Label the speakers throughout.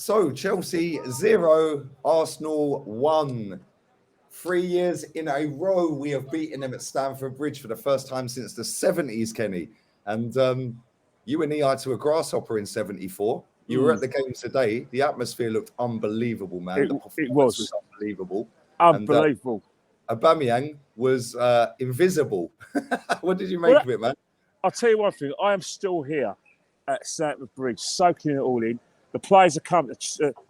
Speaker 1: So Chelsea 0, Arsenal 1. 3 years in a row we have beaten them at Stamford Bridge for the first time since the 70s, Kenny. And you and me are to a grasshopper in 74. You were at the game today. The atmosphere looked unbelievable, man. The performance was unbelievable.
Speaker 2: Unbelievable.
Speaker 1: And Aubameyang was invisible. What did you make of it, man?
Speaker 2: I'll tell you one thing. I am still here at Stamford Bridge, soaking it all in. The players are coming.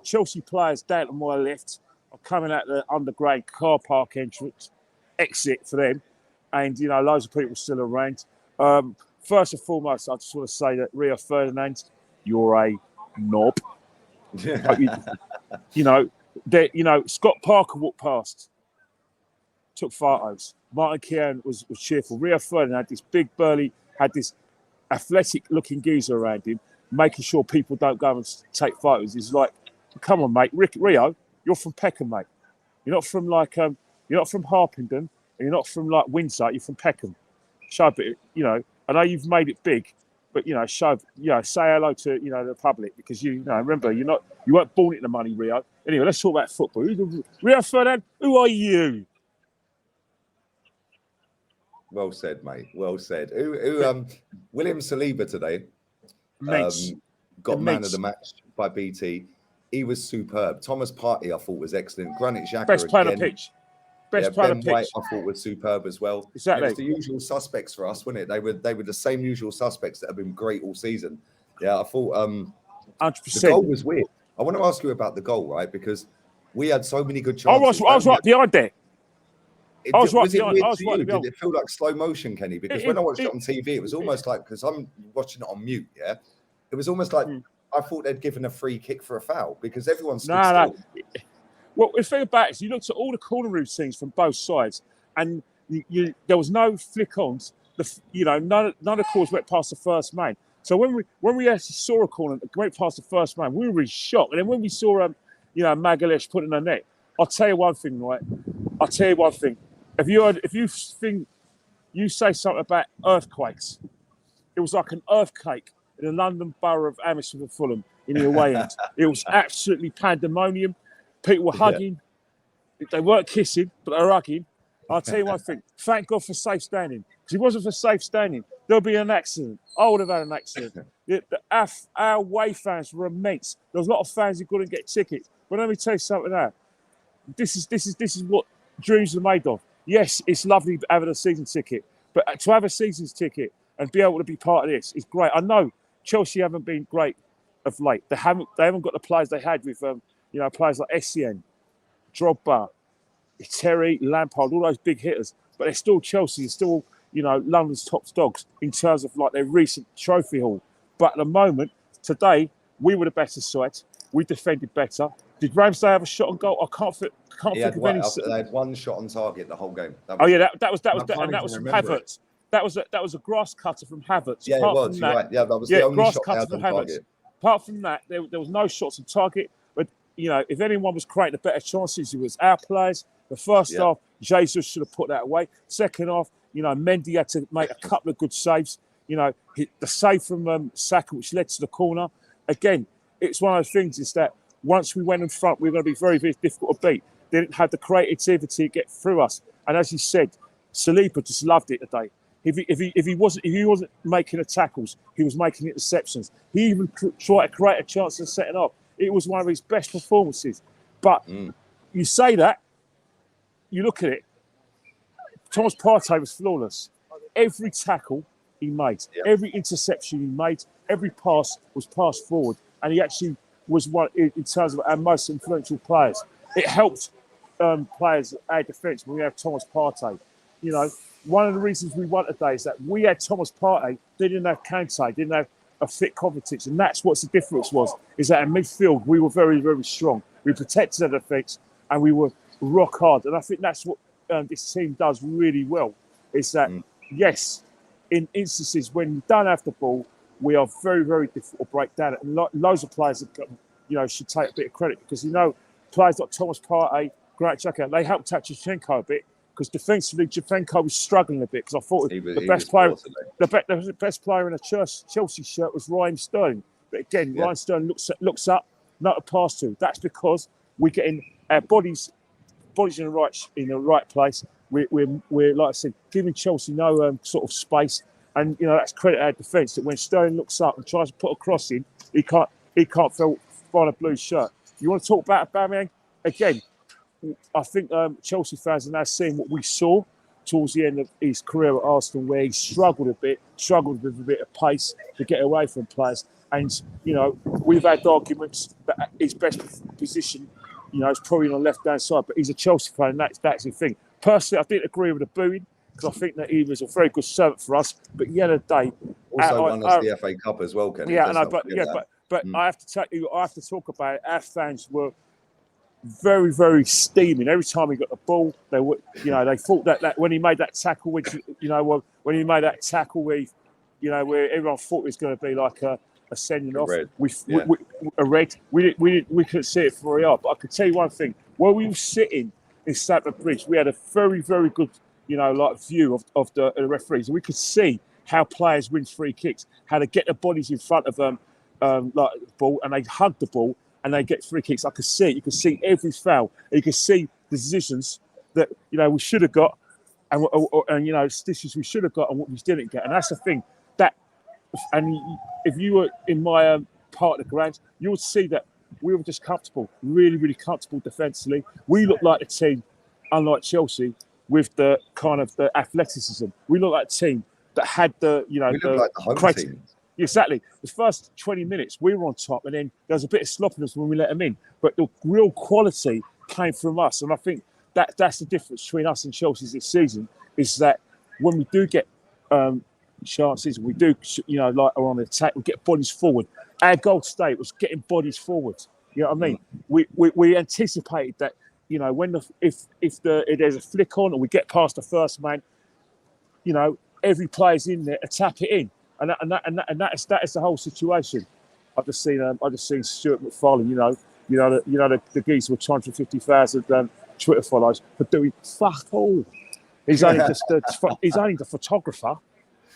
Speaker 2: Chelsea players down to my left are coming out the underground car park entrance, exit for them. And, you know, loads of people still around. First and foremost, I just want to say that Rio Ferdinand, you're a knob. Scott Parker walked past, took photos. Martin Keown was cheerful. Rio Ferdinand, this big burly, had this athletic-looking geezer around him, making sure people don't go and take photos. He's like, "Come on, mate, Rio, you're from Peckham, mate. You're not from you're not from Harpenden, and you're not from like Windsor. You're from Peckham. Show a bit, you know. I know you've made it big, but say hello to the public because remember you weren't born into money, Rio. Anyway, let's talk about football. Rio Ferdinand, who are you?"
Speaker 1: Well said, mate. Well said. William Saliba today got man of the match by BT. He was superb. Thomas Partey, I thought, was excellent. Granit Xhaka,
Speaker 2: best player on the pitch. Best player on the pitch.
Speaker 1: White, I thought, was superb as well.
Speaker 2: Exactly.
Speaker 1: It was the usual suspects for us, wasn't it? They were the same usual suspects that have been great all season. Yeah, I thought
Speaker 2: 100%.
Speaker 1: The goal was weird. I want to ask you about the goal, right? Because we had so many good chances.
Speaker 2: I was right behind there.
Speaker 1: Did it feel like slow motion, Kenny? Because when I watched it on TV, it was almost like, because I'm watching it on mute, yeah? It was almost like I thought they'd given a free kick for a foul because everyone stood still.
Speaker 2: Well, the thing about it is you looked at all the corner routines from both sides and there was no flick-ons. None of the calls went past the first man. So when we actually saw a corner that went past the first man, we were really shocked. And then when we saw Magalhaes put in the net, I'll tell you one thing, right? If you say something about earthquakes, it was like an earthquake in the London borough of Hammersmith and Fulham in the away end. It was absolutely pandemonium. People were hugging. They weren't kissing, but they were hugging. I'll tell you one thing. Thank God for safe standing. Because if it wasn't for safe standing, there'll be an accident. I would have had an accident. Our away fans were immense. There was a lot of fans who couldn't get tickets. But let me tell you something now. This is what dreams are made of. Yes, it's lovely having a season ticket, but to have a season's ticket and be able to be part of this is great. I know Chelsea haven't been great of late. They haven't got the players they had with players like Essien, Drogba, Terry, Lampard, all those big hitters. But they're still Chelsea, they're still London's top dogs in terms of like their recent trophy haul. But at the moment, today we were the better side. We defended better. Did Ramsdale have a shot on goal? I can't think of any.
Speaker 1: They had one shot on target the whole game.
Speaker 2: That was from Havertz. That was a grass cutter from Havertz.
Speaker 1: Yeah, it was. You're right. Yeah, that was the only shot they had on target.
Speaker 2: Apart from that, there was no shots on target. But if anyone was creating the better chances, it was our players. The first half, Jesus should have put that away. Second half, Mendy had to make a couple of good saves. The save from Saka, which led to the corner. Again, it's one of those things. Is that once we went in front, we were going to be very, very difficult to beat. They didn't have the creativity to get through us. And as you said, Saliba just loved it today. If he wasn't making the tackles, he was making interceptions. He even tried to create a chance in the second half. It was one of his best performances. But you say that, you look at it. Thomas Partey was flawless. Every tackle he made, every interception he made, every pass was passed forward, and he actually was one in terms of our most influential players. It helped players our defence when we have Thomas Partey. One of the reasons we won today is that we had Thomas Partey, they didn't have Kante, didn't have a fit Kovacic, and that's what the difference was, is that in midfield we were very, very strong. We protected our defence and we were rock hard. And I think that's what this team does really well, is that, yes, in instances when we don't have the ball, we are very, very difficult to break down. And loads of players should take a bit of credit because, players like Thomas Partey, Granit Xhaka, they helped Shevchenko a bit because defensively, Shevchenko was struggling a bit because I thought the best player in a Chelsea shirt was Raheem Sterling. But again, Raheem Sterling looks up, not to pass to. That's because we're getting our bodies in the right place. We're like I said, giving Chelsea no sort of space, and that's credit our defence. That when Sterling looks up and tries to put a cross in, he can't find a blue shirt. You want to talk about Aubameyang again? I think Chelsea fans are now seeing what we saw towards the end of his career at Arsenal, where he struggled with a bit of pace to get away from players. And we've had arguments that his best position, is probably on the left-hand side. But he's a Chelsea fan, and that's the thing. Personally, I didn't agree with the booing because I think that he was a very good servant for us. But the other day,
Speaker 1: also won us the FA Cup as well, Kenny.
Speaker 2: Yeah, I know, but I have to tell you, I have to talk about it. Our fans were very, very steaming every time he got the ball. They were, they thought that when he made that tackle, which when he made that tackle, where everyone thought it was going to be like a sending off. A red. We couldn't see it for VAR, but I could tell you one thing: while we were sitting in Stamford Bridge, we had a very, very good, view of the referees, and we could see how players win free kicks, how they get their bodies in front of them, like the ball, and they hug the ball. And they get free kicks. I could see it. You could see every foul. You could see the decisions that we should have got, and decisions we should have got, and what we didn't get. And that's the thing. And if you were in my part of the ground, you would see that we were just comfortable, really, really comfortable defensively. We looked like a team, unlike Chelsea, with the kind of the athleticism. We looked like a team that had the
Speaker 1: we looked like the home team.
Speaker 2: Exactly. The first 20 minutes, we were on top, and then there was a bit of sloppiness when we let them in. But the real quality came from us. And I think that's the difference between us and Chelsea this season, is that when we do get chances, we do, like are on the attack, we get bodies forward. Our goal today was getting bodies forward. You know what I mean? We anticipated that, if there's a flick on or we get past the first man, every player's in there to tap it in. And that is the whole situation. I've just seen Stuart McFarlane, the geezer with 250,000 Twitter followers, for doing fuck all. He's only the photographer.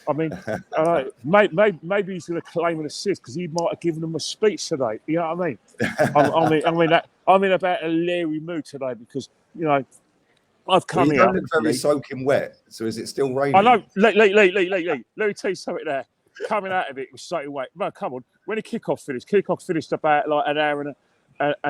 Speaker 2: I mean, maybe he's going to claim an assist because he might have given them a speech today. You know what I mean? I'm in about a leery mood today because I've come here.
Speaker 1: You don't look very soaking wet. So is it still raining?
Speaker 2: I know. Let me tell you something there. Coming out of it was so wet. No, come on. When the kickoff finished about like an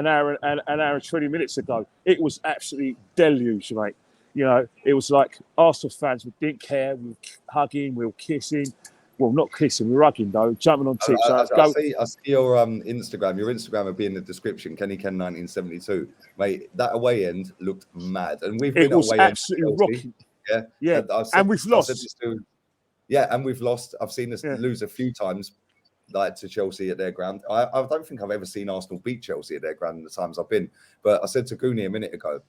Speaker 2: hour and 20 minutes ago. It was absolutely deluge, mate. It was like Arsenal fans, we didn't care. We were hugging, we were kissing. Well, not kissing, we were hugging though, jumping on tips.
Speaker 1: I see your Instagram. Your Instagram will be in the description. Kenny Ken 1972, mate. That away end looked mad, and we've been away
Speaker 2: absolutely rocking. Yeah. And we've lost.
Speaker 1: And we've lost. I've seen us lose a few times, like to Chelsea at their ground. I don't think I've ever seen Arsenal beat Chelsea at their ground in the times I've been. But I said to Goonie a minute ago,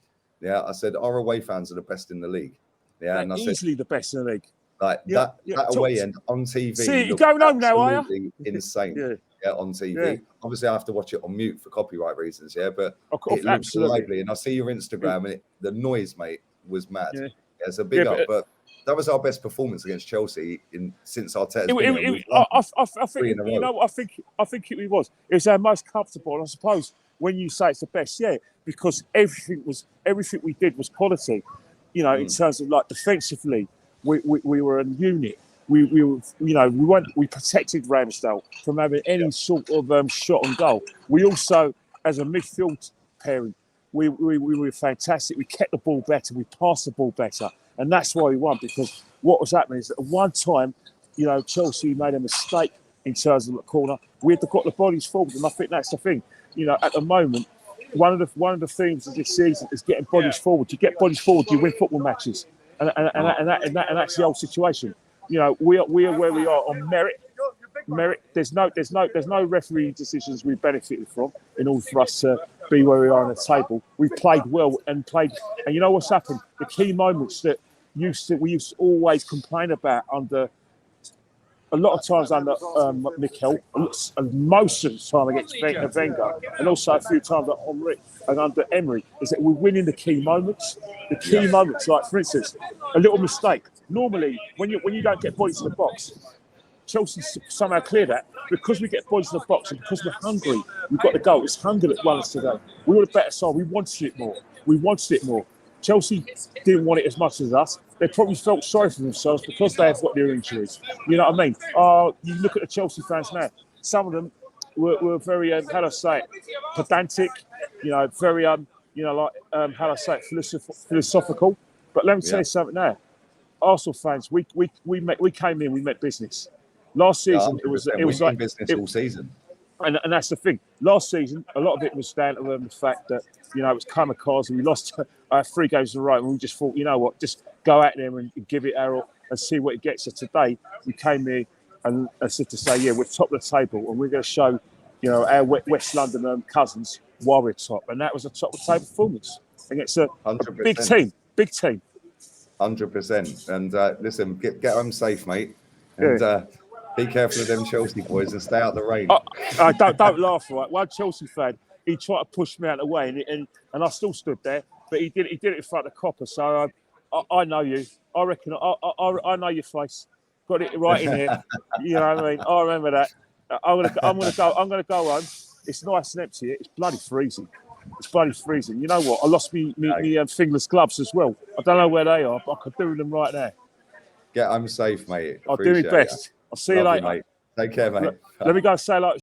Speaker 1: I said our away fans are the best in the league. Yeah, and I said
Speaker 2: easily the best in the league.
Speaker 1: Like that away end on TV.
Speaker 2: See, you're going home now, are you?
Speaker 1: Insane. On TV. Yeah. Obviously, I have to watch it on mute for copyright reasons. Yeah, but it looks lively. And I see your Instagram, and the noise, mate, was mad. Yeah, it's a big up. But that was our best performance against Chelsea since Arteta's been here.
Speaker 2: I think it was. It was our most comfortable. And I suppose when you say it's the best, because everything we did was quality. In terms of like defensively. We were a unit. We protected Ramsdale from having any sort of shot on goal. We also, as a midfield pairing, we were fantastic. We kept the ball better. We passed the ball better, and that's why we won. Because what was happening is that at one time, Chelsea made a mistake in terms of the corner. We had got the bodies forward, and I think that's the thing. At the moment, one of the themes of this season is getting bodies forward. You get bodies forward, you win football matches. And that's the old situation. We are where we are on merit. There's no referee decisions we benefited from in order for us to be where we are on the table. We've played well and you know what's happened? The key moments that we used to always complain about under a lot of times under Mikel, and most of the time against Wenger, and also a few times at Henry and under Emery, is that we're winning the key moments. The key moments, like for instance, a little mistake. Normally, when you don't get bodies in the box, Chelsea somehow cleared that because we get boys in the box and because we're hungry. We've got the goal. It's hunger that won us today. We were the better side. We wanted it more. We wanted it more. Chelsea didn't want it as much as us. They probably felt sorry for themselves because they have got their injuries. You know what I mean? You look at the Chelsea fans now. Some of them were very, how do I say it, pedantic. You know, very, how do I say it, philosophical. But let me tell you something now. Arsenal fans, we came in, we met business. Last season, it was like
Speaker 1: business all season.
Speaker 2: And that's the thing. Last season, a lot of it was down to the fact that, you know, it was kamikaze and we lost 3 games in a row. And we just thought, you know what, just go out there and give it our all and see what it gets. So today, we came here and said to say, yeah, we're top of the table and we're going to show, you know, our West London cousins why we're top. And that was a top of the table performance against a big team.
Speaker 1: 100%. And listen, get home safe, mate. And be careful of them Chelsea boys and stay out of the rain.
Speaker 2: Don't laugh, right? One Chelsea fan, he tried to push me out of the way, and I still stood there, but he did it in front of the copper. So I know you. I reckon I know your face. Got it right in here. You know what I mean? I remember that. I'm gonna go home. It's nice and empty. It's bloody freezing. You know what? I lost me fingerless gloves as well. I don't know where they are, but I could do with them right now.
Speaker 1: Get home safe, mate.
Speaker 2: I'll do my best. I'll see you later.
Speaker 1: Mate. Take care, mate.
Speaker 2: Let me go say like.